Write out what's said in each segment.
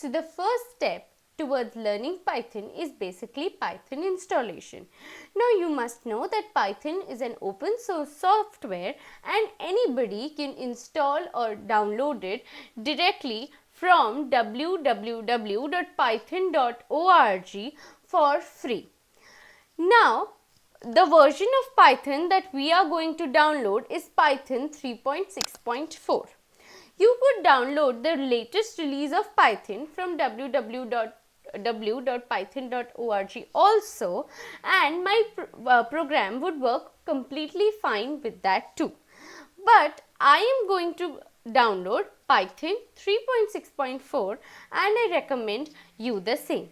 So the first step towards learning Python is basically Python installation. Now you must know that Python is an open source software and anybody can install or download it directly from www.python.org for free. Now the version of Python that we are going to download is Python 3.6.4. You could download the latest release of Python from www.python.org also, and my program would work completely fine with that too. But I am going to download Python 3.6.4 and I recommend you the same.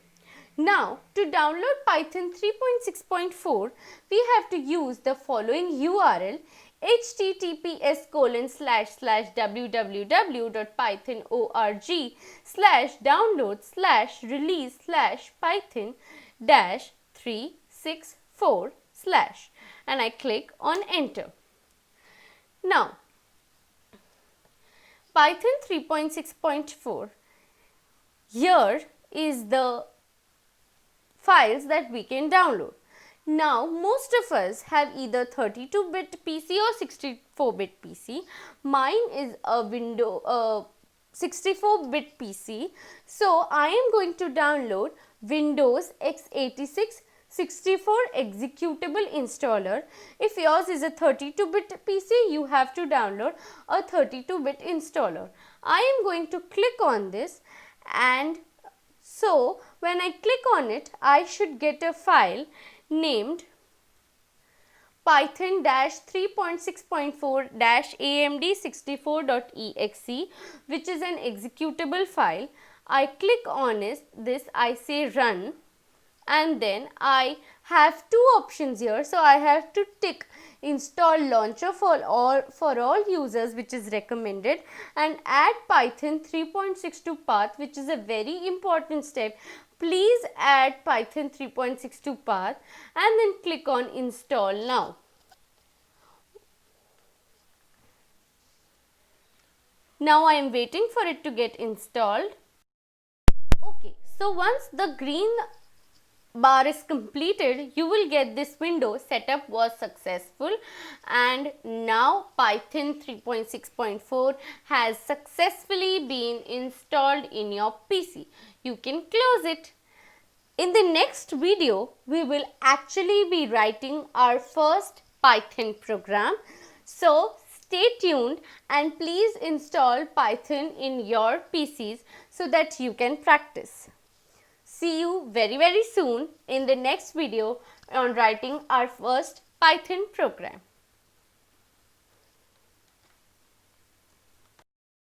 Now, to download Python 3.6.4, we have to use the following URL: https://www.python.org/download/release/python-364/ and I click on enter. Now, Python 3.6.4, here is the files that we can download. Now, most of us have either 32-bit PC or 64-bit PC. Mine is a 64-bit PC. So, I am going to download Windows x86 64 executable installer. If yours is a 32-bit PC, you have to download a 32-bit installer. I am going to click on this, and so when I click on it, I should get a file named Python-3.6.4-amd64.exe, which is an executable file. I click on this, I say run, and then I have two options here. So I have to tick install launcher for all users, which is recommended, and add Python 3.62 path, which is a very important step. Please add Python 3.62 path and then click on install now. Now I am waiting for it to get installed. Okay, so once the green bar is completed, you will get this window: setup was successful, and now Python 3.6.4 has successfully been installed in your PC. You can close it. In the next video, we will actually be writing our first Python program. So stay tuned and please install Python in your PCs so that you can practice. See you very soon in the next video on writing our first Python program.